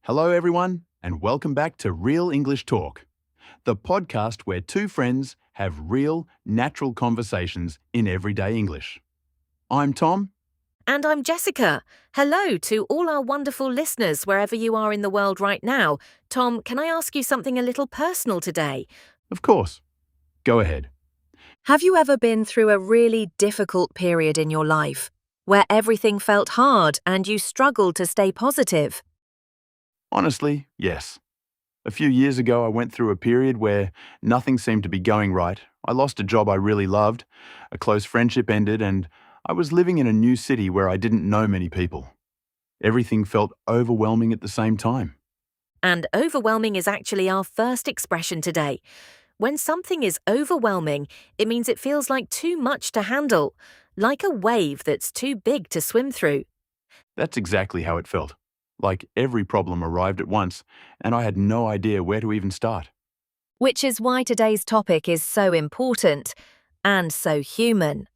Hello, everyone, and welcome back to Real English Talk, the podcast where two friends have real, natural conversations in everyday English. I'm Tom. And I'm Jessica. Hello to all our wonderful listeners wherever you are in the world right now. Tom, can I ask you something a little personal today? Of course. Go ahead. Have you ever been through a really difficult period in your life where everything felt hard and you struggled to stay positive? Honestly, yes. A few years ago, I went through a period where nothing seemed to be going right. I lost a job I really loved, a close friendship ended, and I was living in a new city where I didn't know many people. Everything felt overwhelming at the same time. And overwhelming is actually our first expression today. When something is overwhelming, it means it feels like too much to handle, like a wave that's too big to swim through. That's exactly how it felt. Like every problem arrived at once, and I had no idea where to even start. Which is why today's topic is so important and so human.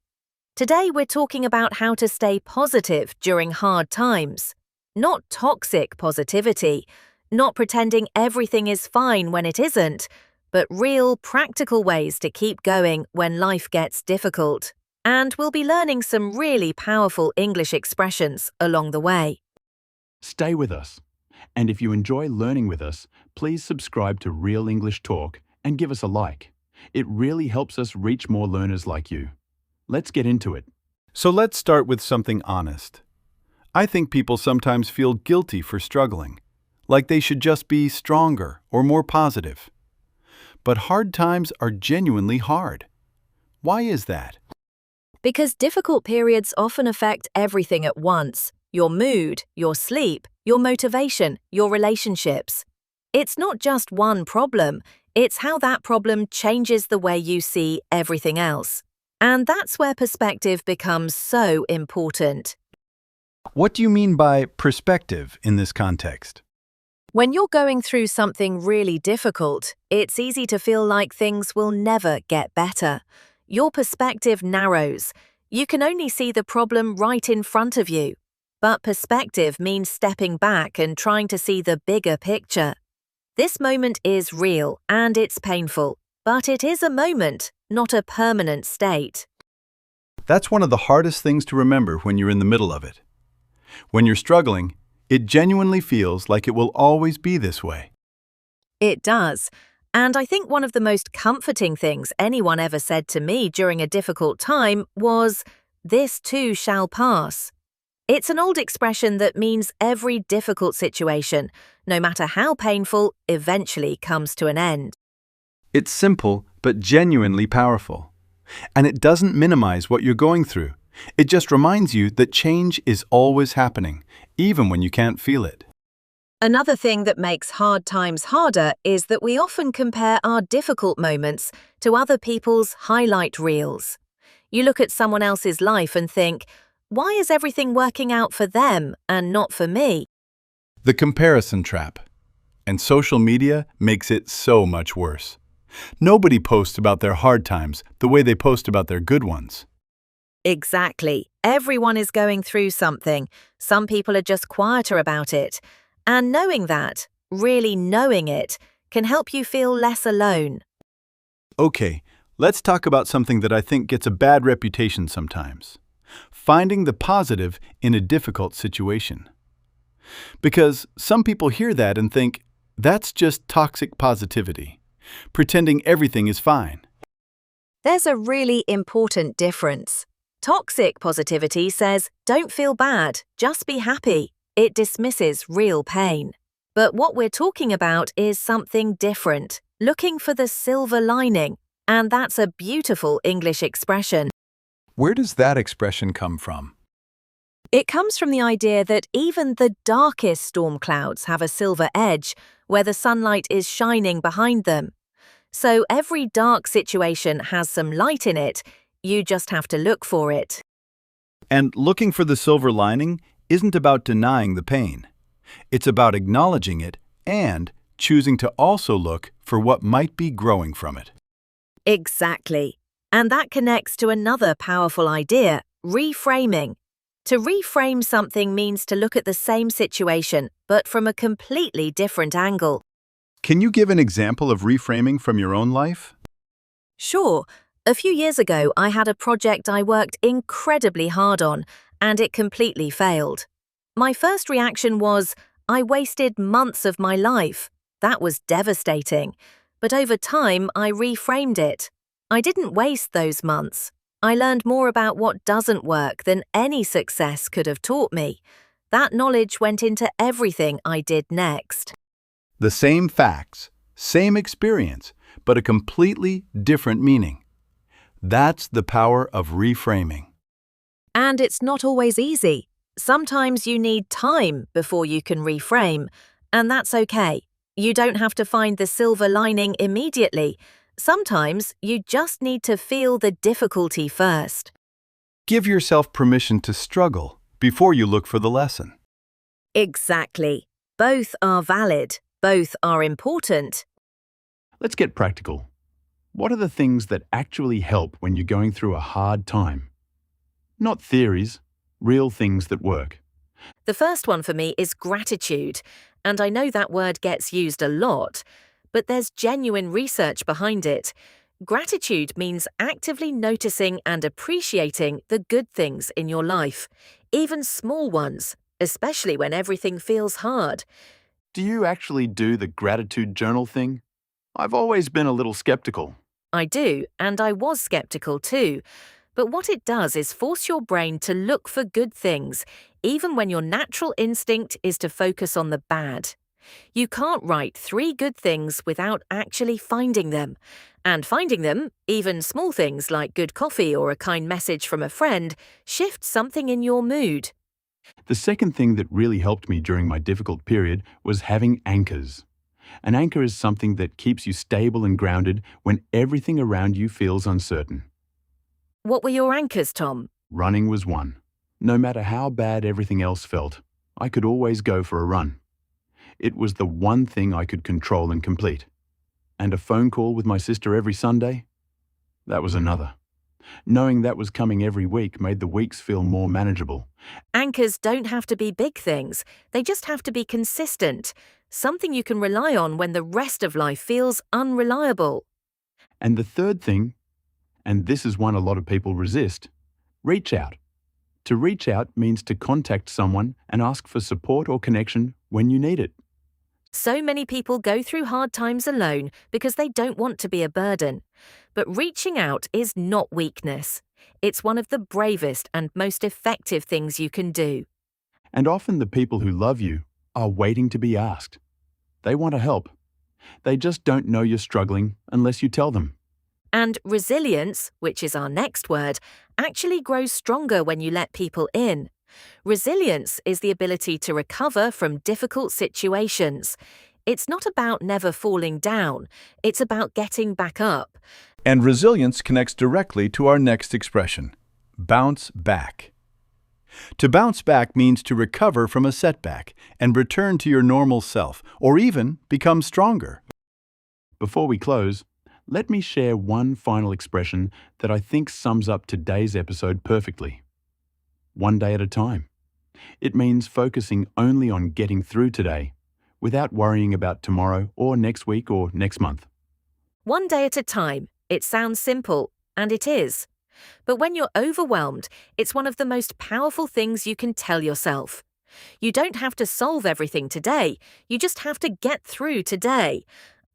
Today we're talking about how to stay positive during hard times. Not toxic positivity, not pretending everything is fine when it isn't, but real, practical ways to keep going when life gets difficult. And we'll be learning some really powerful English expressions along the way. Stay with us. And if you enjoy learning with us, please subscribe to Real English Talk and give us a like. It really helps us reach more learners like you. Let's get into it. So let's start with something honest. I think people sometimes feel guilty for struggling, like they should just be stronger or more positive. But hard times are genuinely hard. Why is that? Because difficult periods often affect everything at once. Your mood, your sleep, your motivation, your relationships. It's not just one problem, it's how that problem changes the way you see everything else. And that's where perspective becomes so important. What do you mean by perspective in this context? When you're going through something really difficult, it's easy to feel like things will never get better. Your perspective narrows. You can only see the problem right in front of you. But perspective means stepping back and trying to see the bigger picture. This moment is real and it's painful, but it is a moment, not a permanent state. That's one of the hardest things to remember when you're in the middle of it. When you're struggling, it genuinely feels like it will always be this way. It does. And I think one of the most comforting things anyone ever said to me during a difficult time was, "This too shall pass." It's an old expression that means every difficult situation, no matter how painful, eventually comes to an end. It's simple but genuinely powerful. And it doesn't minimize what you're going through. It just reminds you that change is always happening, even when you can't feel it. Another thing that makes hard times harder is that we often compare our difficult moments to other people's highlight reels. You look at someone else's life and think, why is everything working out for them and not for me? The comparison trap. And social media makes it so much worse. Nobody posts about their hard times the way they post about their good ones. Exactly. Everyone is going through something. Some people are just quieter about it. And knowing that, really knowing it, can help you feel less alone. Okay, let's talk about something that I think gets a bad reputation sometimes. Finding the positive in a difficult situation. Because some people hear that and think, that's just toxic positivity, pretending everything is fine. There's a really important difference. Toxic positivity says, don't feel bad, just be happy. It dismisses real pain. But what we're talking about is something different, looking for the silver lining, and that's a beautiful English expression. Where does that expression come from? It comes from the idea that even the darkest storm clouds have a silver edge where the sunlight is shining behind them. So every dark situation has some light in it, you just have to look for it. And looking for the silver lining isn't about denying the pain. It's about acknowledging it and choosing to also look for what might be growing from it. Exactly. And that connects to another powerful idea, reframing. To reframe something means to look at the same situation, but from a completely different angle. Can you give an example of reframing from your own life? Sure, a few years ago I had a project I worked incredibly hard on, and it completely failed. My first reaction was, I wasted months of my life. That was devastating. But over time, I reframed it. I didn't waste those months. I learned more about what doesn't work than any success could have taught me. That knowledge went into everything I did next. The same facts, same experience, but a completely different meaning. That's the power of reframing. And it's not always easy. Sometimes you need time before you can reframe, and that's okay. You don't have to find the silver lining immediately. Sometimes you just need to feel the difficulty first. Give yourself permission to struggle before you look for the lesson. Exactly. Both are valid. Both are important. Let's get practical. What are the things that actually help when you're going through a hard time? Not theories, real things that work. The first one for me is gratitude, and I know that word gets used a lot, but there's genuine research behind it. Gratitude means actively noticing and appreciating the good things in your life, even small ones, especially when everything feels hard. Do you actually do the gratitude journal thing? I've always been a little skeptical. I do, and I was skeptical too. But what it does is force your brain to look for good things, even when your natural instinct is to focus on the bad. You can't write 3 good things without actually finding them. And finding them, even small things like good coffee or a kind message from a friend, shift something in your mood. The second thing that really helped me during my difficult period was having anchors. An anchor is something that keeps you stable and grounded when everything around you feels uncertain. What were your anchors, Tom? Running was one. No matter how bad everything else felt, I could always go for a run. It was the one thing I could control and complete. And a phone call with my sister every Sunday? That was another. Knowing that was coming every week made the weeks feel more manageable. Anchors don't have to be big things. They just have to be consistent. Something you can rely on when the rest of life feels unreliable. And the third thing, and this is one a lot of people resist, reach out. To reach out means to contact someone and ask for support or connection when you need it. So many people go through hard times alone because they don't want to be a burden. But reaching out is not weakness. It's one of the bravest and most effective things you can do. And often the people who love you are waiting to be asked. They want to help. They just don't know you're struggling unless you tell them. And resilience, which is our next word, actually grows stronger when you let people in. Resilience is the ability to recover from difficult situations. It's not about never falling down, it's about getting back up. And resilience connects directly to our next expression, bounce back. To bounce back means to recover from a setback and return to your normal self, or even become stronger. Before we close, let me share one final expression that I think sums up today's episode perfectly. One day at a time. It means focusing only on getting through today, without worrying about tomorrow or next week or next month. One day at a time. It sounds simple, and it is. But when you're overwhelmed, it's one of the most powerful things you can tell yourself. You don't have to solve everything today, you just have to get through today.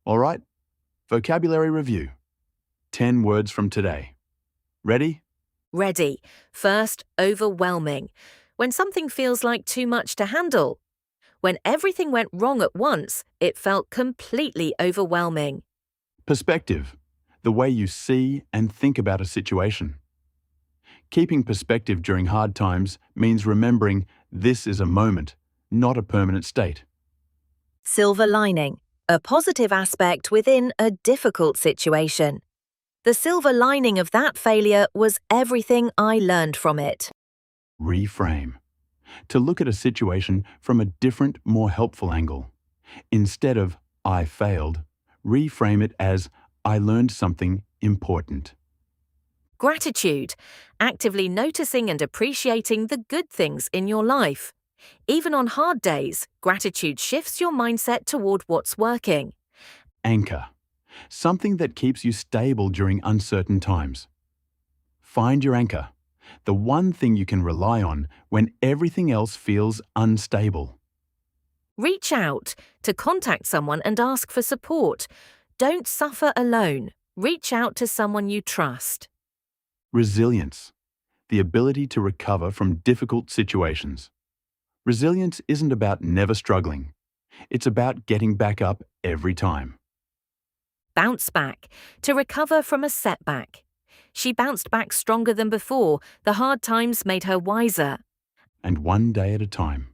All right, vocabulary review. 10 words from today. Ready? Ready. First, overwhelming. When something feels like too much to handle. When everything went wrong at once, it felt completely overwhelming. Perspective. The way you see and think about a situation. Keeping perspective during hard times means remembering this is a moment, not a permanent state. Silver lining. A positive aspect within a difficult situation. The silver lining of that failure was everything I learned from it. Reframe. To look at a situation from a different, more helpful angle. Instead of I failed, reframe it as I learned something important. Gratitude, actively noticing and appreciating the good things in your life. Even on hard days, gratitude shifts your mindset toward what's working. Anchor, something that keeps you stable during uncertain times. Find your anchor, the one thing you can rely on when everything else feels unstable. Reach out to contact someone and ask for support. Don't suffer alone. Reach out to someone you trust. Resilience, the ability to recover from difficult situations. Resilience isn't about never struggling. It's about getting back up every time. Bounce back, to recover from a setback. She bounced back stronger than before. The hard times made her wiser. And one day at a time.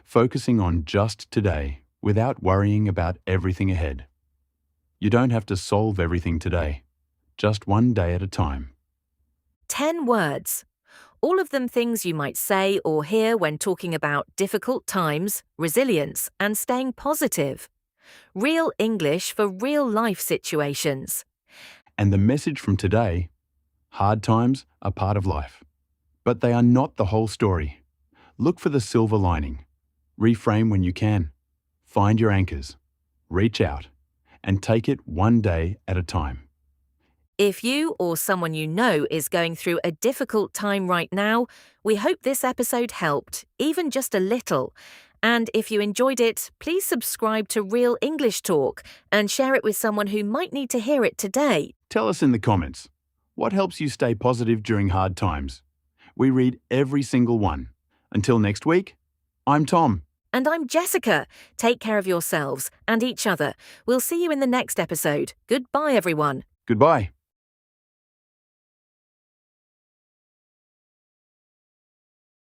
Focusing on just today without worrying about everything ahead. You don't have to solve everything today, just one day at a time. 10 words. All of them things you might say or hear when talking about difficult times, resilience, and staying positive. Real English for real life situations. And the message from today: hard times are part of life, but they are not the whole story. Look for the silver lining. Reframe when you can. Find your anchors. Reach out. And take it one day at a time. If you or someone you know is going through a difficult time right now, we hope this episode helped, even just a little. And if you enjoyed it, please subscribe to Real English Talk and share it with someone who might need to hear it today. Tell us in the comments, what helps you stay positive during hard times? We read every single one. Until next week, I'm Tom. And I'm Jessica. Take care of yourselves and each other. We'll see you in the next episode. Goodbye, everyone. Goodbye.